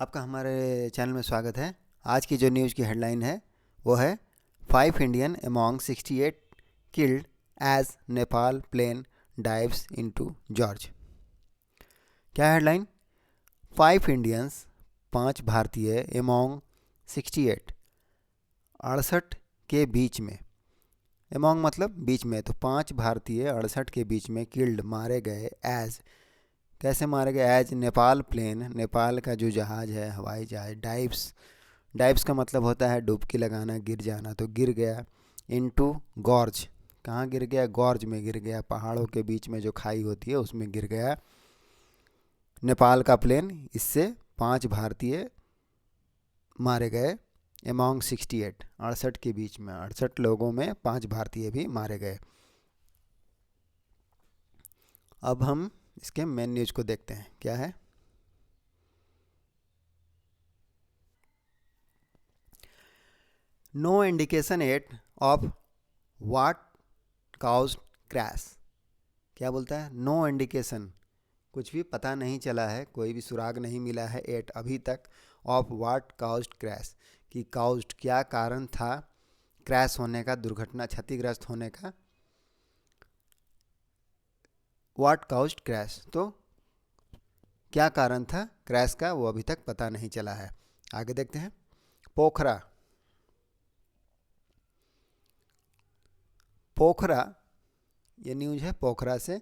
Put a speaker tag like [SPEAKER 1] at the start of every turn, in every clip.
[SPEAKER 1] आपका हमारे चैनल में स्वागत है। आज की जो न्यूज़ की हेडलाइन है वो है 5 Indian among 68 killed as Nepal plane dives into gorge. क्या हेडलाइन? 5 इंडियंस 5 भारतीय अमॉन्ग 68 68 के बीच में, अमॉन्ग मतलब बीच में, तो 5 भारतीय 68 के बीच में किल्ड मारे गए एज, कैसे मारे गए? एज नेपाल प्लेन, नेपाल का जो जहाज़ है, हवाई जहाज़, डाइव्स, डाइव्स का मतलब होता है डुबकी लगाना, गिर जाना, तो गिर गया इनटू गॉर्ज। कहाँ गिर गया? गॉर्ज में गिर गया, पहाड़ों के बीच में जो खाई होती है उसमें गिर गया नेपाल का प्लेन। इससे 5 भारतीय मारे गए अमॉन्ग 68, 68 के बीच में, 68 लोगों में 5 भारतीय भी मारे गए। अब हम इसके मेन न्यूज़ को देखते हैं, क्या है। No indication at of what caused crash. क्या बोलता है? नो इंडिकेशन, कुछ भी पता नहीं चला है, कोई भी सुराग नहीं मिला है एट अभी तक, ऑफ व्हाट काउज्ड क्रैश, कि काउज्ड क्या कारण था क्रैश होने का, दुर्घटना, क्षतिग्रस्त होने का। व्हाट काउज्ड क्रैश, तो क्या कारण था क्रैश का, वो अभी तक पता नहीं चला है। आगे देखते हैं। पोखरा, पोखरा, ये न्यूज़ है पोखरा से।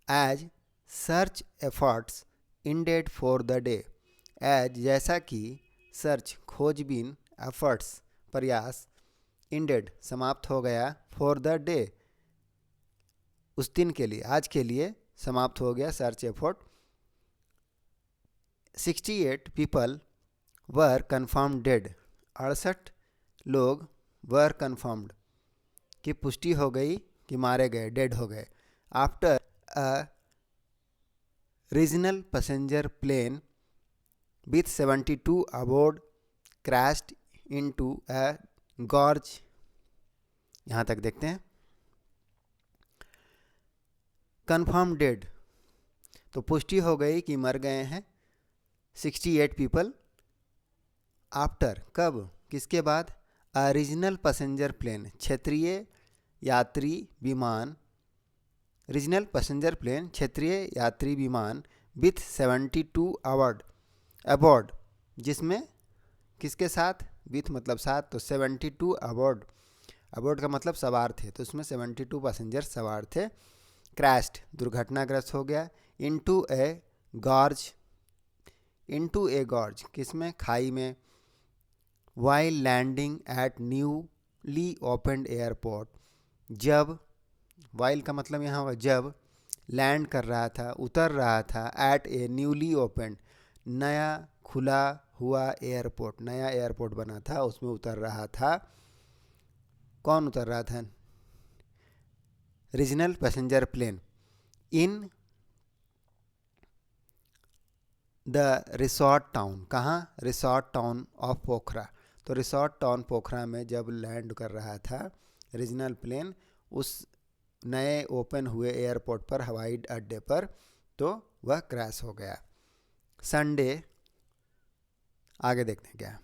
[SPEAKER 1] As search efforts ended for the day, as जैसा कि, सर्च खोजबीन, एफर्ट्स प्रयास, इंडेड समाप्त हो गया, फॉर द डे उस दिन के लिए, आज के लिए समाप्त हो गया search effort. 68 people were confirmed dead, 68 लोग वर कन्फर्म्ड, की पुष्टि हो गई कि मारे गए, डेड हो गए। After a regional passenger plane with 72 aboard crashed into a gorge. यहाँ तक देखते हैं। कन्फर्म डेड, तो पुष्टि हो गई कि मर गए हैं 68 पीपल। आफ्टर, कब, किसके बाद? अ रीजनल पैसेंजर प्लेन, क्षेत्रीय यात्री विमान, रीजनल पैसेंजर प्लेन, क्षेत्रीय यात्री विमान, विथ 72 अबॉर्ड, जिसमें किसके साथ? विथ मतलब साथ, तो 72 अबॉर्ड, अबॉर्ड का मतलब सवार थे, तो उसमें 72 पैसेंजर सवार थे। क्रैश्ड, दुर्घटनाग्रस्त हो गया। Into a gorge, into a gorge, किसमें? खाई में। While landing at newly opened airport, जब, वाइल का मतलब यहाँ हुआ जब, लैंड कर रहा था, उतर रहा था, एट ए न्यूली ओपनड, नया खुला हुआ एयरपोर्ट, नया एयरपोर्ट बना था, उसमें उतर रहा था। कौन उतर रहा था? Regional passenger plane. In the resort town, कहाँ? रिसोर्ट टाउन ऑफ पोखरा, तो रिसोर्ट टाउन पोखरा में जब लैंड कर रहा था रीजनल प्लेन, उस नए ओपन हुए एयरपोर्ट पर, हवाई अड्डे पर, तो वह क्रैश हो गया। संडे, आगे देखते हैं क्या,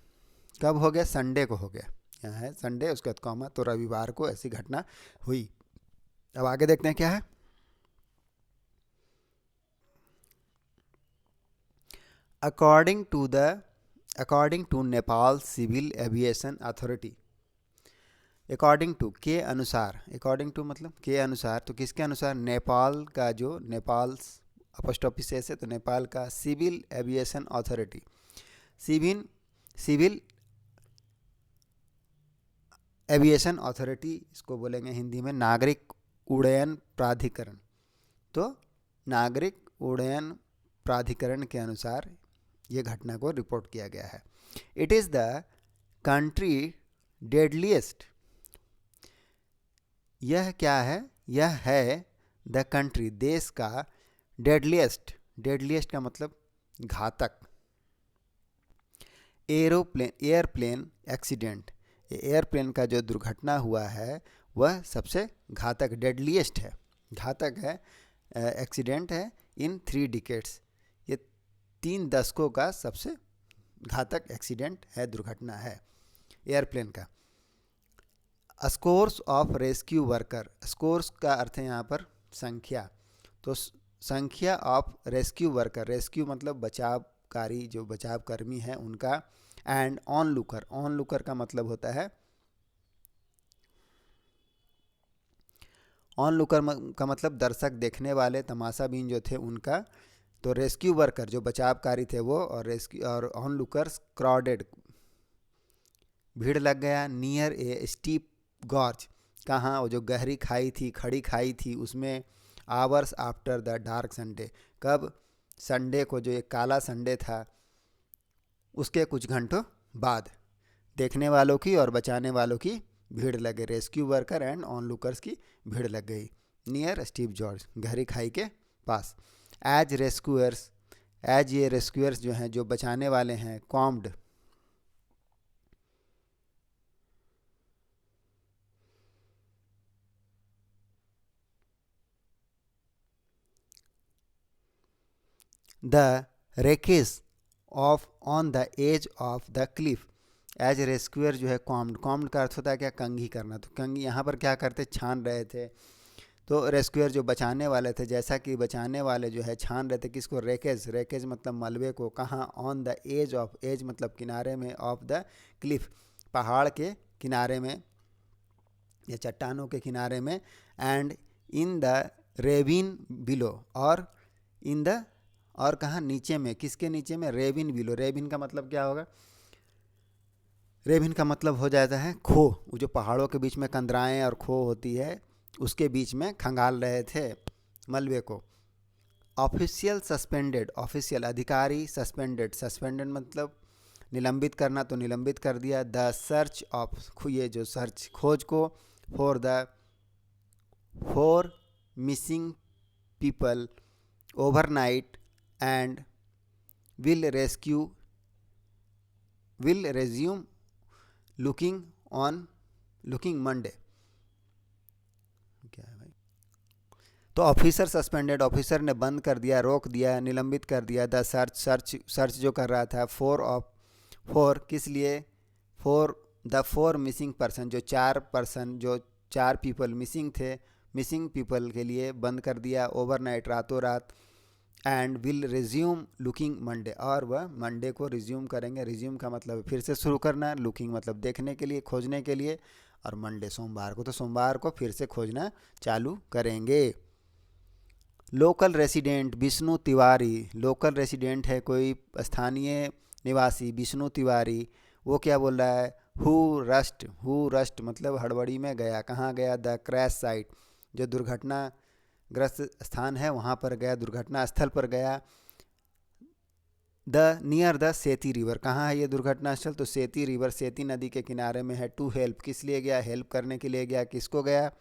[SPEAKER 1] कब हो गया? संडे को हो गया, यहाँ है संडे, उसके बाद कॉमा, तो रविवार को ऐसी घटना हुई। अब आगे देखते हैं क्या है। According to Nepal civil aviation authority, according to, के अनुसार, अकॉर्डिंग टू मतलब के अनुसार, तो किसके अनुसार? नेपाल का जो, नेपाल अपोस्ट्रोफी से, तो नेपाल का civil aviation authority, civil aviation authority, इसको बोलेंगे हिंदी में नागरिक उड्डयन प्राधिकरण, तो नागरिक उड्डयन प्राधिकरण के अनुसार ये घटना को रिपोर्ट किया गया है। It is the country deadliest, यह क्या है? यह है द कंट्री, देश का, डेडलीस्ट, डेडलीस्ट का मतलब घातक, एयरप्लेन एक्सीडेंट, एयरप्लेन का जो दुर्घटना हुआ है वह सबसे घातक, डेडलीस्ट है, घातक है, एक्सीडेंट है, इन 3 डिकेड्स, ये 3 दशकों का सबसे घातक एक्सीडेंट है, दुर्घटना है एयरप्लेन का। Scores of rescue worker, scores का अर्थ है यहाँ पर संख्या, तो संख्या ऑफ रेस्क्यू वर्कर, रेस्क्यू मतलब बचावकारी, जो बचाव कर्मी हैं उनका, and on looker, on looker का मतलब होता है, ऑन लुकर का मतलब दर्शक, देखने वाले, तमाशाबीन जो थे उनका, तो रेस्क्यू वर्कर जो बचावकारी थे वो, और रेस्क्यू और ऑन लुकर्स क्राउडेड, भीड़ लग गया, नियर ए स्टीप गॉर्ज, कहाँ, वो जो गहरी खाई थी, खड़ी खाई थी उसमें, hours after the dark Sunday, कब, संडे को, जो एक काला संडे था उसके कुछ घंटों बाद, देखने वालों की और बचाने वालों की भीड़ लग गई, rescue worker and on lookers की भीड़ लग गई, नियर स्टीव जॉर्ज, गहरी खाई के पास। एज रेस्क्यूअर्स, एज ये रेस्क्यूअर्स जो हैं, जो बचाने वाले हैं, combed, the wreckage off on the edge of the cliff, as rescuer जो है कॉम्ड, कॉम्ड का अर्थ होता है क्या, कंघी करना, तो कंघी यहाँ पर क्या करते, छान रहे थे, तो रेस्क्यूअर जो बचाने वाले थे, जैसा कि बचाने वाले जो है छान रहे थे किसको, रेकेज, रेकेज मतलब मलबे को, कहाँ, on the edge of, edge मतलब किनारे में, ऑफ द क्लिफ पहाड़ के किनारे में या चट्टानों के किनारे में, एंड इन द रेविन बिलो, और इन द, और कहाँ, नीचे में, किसके नीचे में, रेविन बिलो, रेविन का मतलब क्या होगा, रेविन का मतलब हो जाता है खो, वो जो पहाड़ों के बीच में कंदराएं और खो होती है उसके बीच में खंगाल रहे थे मलबे को। ऑफिशियल सस्पेंडेड, ऑफिशियल अधिकारी, सस्पेंडेड, सस्पेंडेड मतलब निलंबित करना, तो निलंबित कर दिया। द सर्च ऑफ, ये जो सर्च, खोज को, for missing people overnight and will resume looking Monday, क्या है भाई, तो ऑफिसर सस्पेंडेड, ऑफिसर ने बंद कर दिया, रोक दिया, निलंबित कर दिया। द सर्च जो कर रहा था, फॉर किस लिए, फॉर द 4 मिसिंग पर्सन, जो 4 पर्सन, जो 4 पीपल मिसिंग थे, मिसिंग पीपल के लिए बंद कर दिया ओवरनाइट, रातों रात। And will resume looking Monday, और वह मंडे को रिज्यूम करेंगे, रिज्यूम का मतलब फिर से शुरू करना, लुकिंग मतलब देखने के लिए, खोजने के लिए, और मंडे सोमवार को, तो सोमवार को फिर से खोजना चालू करेंगे। Local resident Vishnu Tiwari, local resident है कोई स्थानीय निवासी, विष्णु तिवारी, वो क्या बोल रहा है, हु रस्ट मतलब हड़बड़ी में गया, कहाँ गया, द क्रैश साइट, जो दुर्घटना ग्रस्त स्थान है वहाँ पर गया, दुर्घटना स्थल पर गया। द नियर द सेती रिवर, कहाँ है ये दुर्घटना स्थल, तो सेती रिवर, सेती नदी के किनारे में है। टू हेल्प, किस लिए गया, हेल्प करने के लिए गया, किसको गया,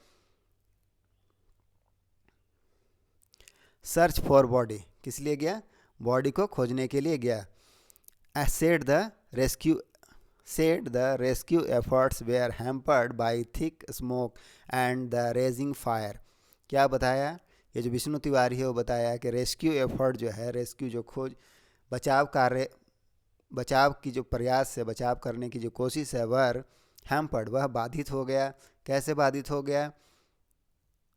[SPEAKER 1] सर्च फॉर बॉडी, किस लिए गया, बॉडी को खोजने के लिए गया। Said the rescue efforts were hampered by thick smoke and the raging fire, क्या बताया, ये जो विष्णु तिवारी है वो बताया कि रेस्क्यू एफर्ट जो है, रेस्क्यू जो खोज, बचाव कार्य, बचाव की जो प्रयास से बचाव करने की जो कोशिश है, वह हैम्पर्ड, वह बाधित हो गया, कैसे बाधित हो गया,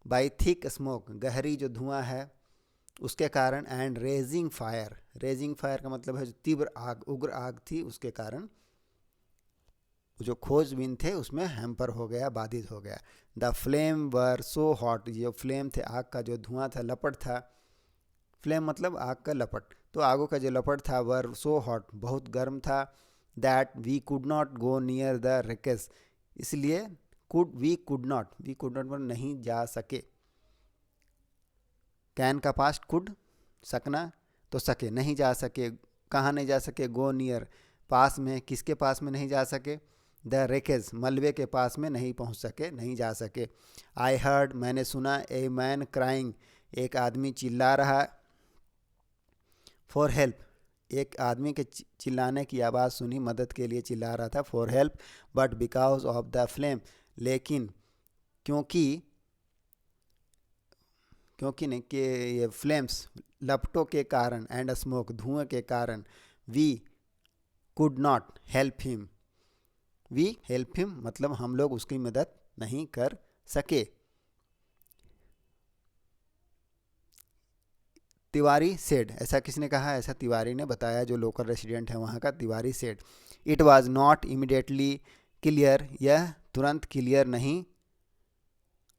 [SPEAKER 1] बाय थिक स्मोक, गहरी जो धुआं है उसके कारण, and raising fire, raising fire का मतलब है जो तीव्र आग, उग्र आग थी उसके कारण जो खोजबीन थे उसमें हैम्पर हो गया, बाधित हो गया। The flame were so hot, जो फ्लेम थे, आग का जो धुआं था, लपट था, फ्लेम मतलब आग का लपट, तो आगों का जो लपट था, वर सो हॉट बहुत गर्म था, that we could not go near the wreckage, इसलिए वी कुड नॉट पर नहीं जा सके, कैन का पास्ट कुड, सकना, तो सके, नहीं जा सके, कहाँ नहीं जा सके, गो नियर पास में, किसके पास में नहीं जा सके, द रेकेज मलबे के पास में नहीं पहुँच सके, नहीं जा सके। आई हर्ड मैंने सुना, ए मैन क्राइंग एक आदमी चिल्ला रहा, फॉर हेल्प एक आदमी के चिल्लाने की आवाज़ सुनी, मदद के लिए चिल्ला रहा था, for help, but because of the flame, लेकिन क्योंकि नहीं कि ये फ्लेम्स लपटों के कारण, एंड स्मोक धुएं के कारण, we could not help him, we help him मतलब हम लोग उसकी मदद नहीं कर सके। तिवारी सेड, ऐसा किसने कहा? ऐसा तिवारी ने बताया, जो लोकल रेसिडेंट है वहाँ का। Tiwari said it was not immediately clear, यह तुरंत क्लियर नहीं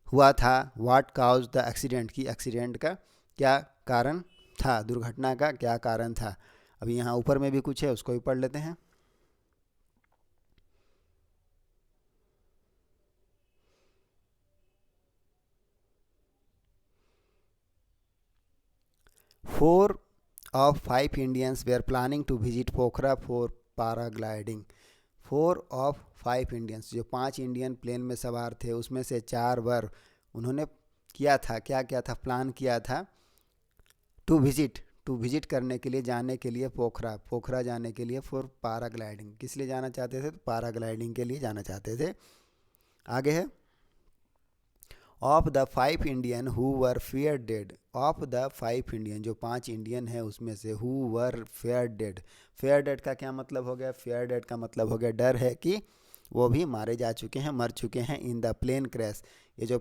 [SPEAKER 1] हुआ था। व्हाट काउज द एक्सीडेंट, की एक्सीडेंट का क्या कारण था, दुर्घटना का क्या कारण था। अभी यहाँ ऊपर में भी कुछ है, उसको भी पढ़ लेते हैं। Four of 5 Indians were planning to visit Pokhara for paragliding. 4 of 5 Indians, जो 5 इंडियन प्लेन में सवार थे उसमें से 4 बार उन्होंने किया था, क्या किया था, प्लान किया था टू विजिट करने के लिए, जाने के लिए पोखरा जाने के लिए, फॉर पैराग्लाइडिंग, किस लिए जाना चाहते थे? तो पैराग्लाइडिंग के लिए जाना चाहते थे। आगे है of the 5 Indian who were fair dead. Of the 5 Indian, जो 5 इंडियन है उसमें से, who were fair dead. Fair dead का क्या मतलब हो गया? फेयर डेड का मतलब हो गया डर है कि वो भी मारे जा चुके हैं, मर चुके हैं। इन द प्लेन क्रैश, ये जो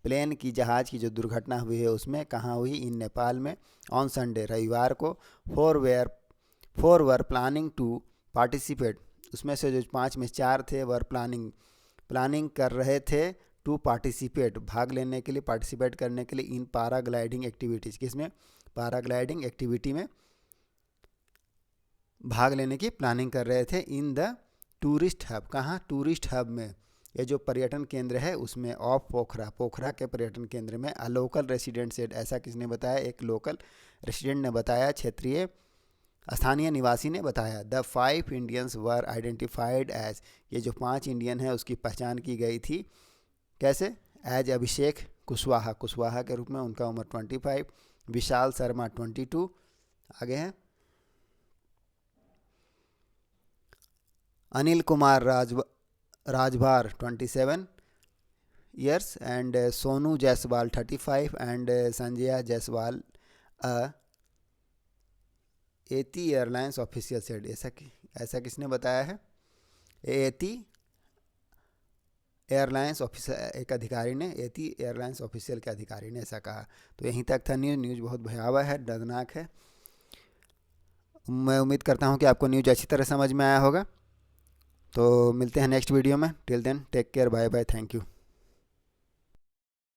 [SPEAKER 1] प्लेन की, जहाज़ की जो दुर्घटना हुई है उसमें, कहाँ हुई? इन नेपाल में। ऑन संडे, रविवार को। Four were planning to participate, उसमें से जो 5 में 4 थे वर प्लानिंग कर रहे थे टू पार्टिसिपेट, भाग लेने के लिए, पार्टिसिपेट करने के लिए, इन पैराग्लाइडिंग एक्टिविटीज़, किसमें? पैराग्लाइडिंग एक्टिविटी में भाग लेने की प्लानिंग कर रहे थे। इन द टूरिस्ट हब, कहाँ? टूरिस्ट हब में, ये जो पर्यटन केंद्र है उसमें। ऑफ पोखरा के पर्यटन केंद्र में। अ लोकल रेसिडेंट सेड, ऐसा किसने बताया? एक लोकल रेसिडेंट ने बताया, क्षेत्रीय स्थानीय निवासी ने बताया। The 5 Indians were identified as, ये जो 5 इंडियन है उसकी पहचान की गई थी, कैसे? एज अभिषेक कुशवाहा के रूप में, उनका उम्र 25, विशाल शर्मा 22। आगे हैं Anil Kumar Rajbhar 27 years, and Sonu Jaiswal 35, and Sanjay Jaiswal एती एयरलाइंस ऑफिशियल सेड, ऐसा किसने बताया है? एती एयरलाइंस ऑफिसर, एक अधिकारी ने, एती एयरलाइंस ऑफिशियल के अधिकारी ने ऐसा कहा। तो यहीं तक था न्यूज़ बहुत भयावह है, दर्दनाक है। मैं उम्मीद करता हूँ कि आपको न्यूज़ अच्छी तरह समझ में आया होगा। तो मिलते हैं नेक्स्ट वीडियो में। Till then take care, bye bye, thank you.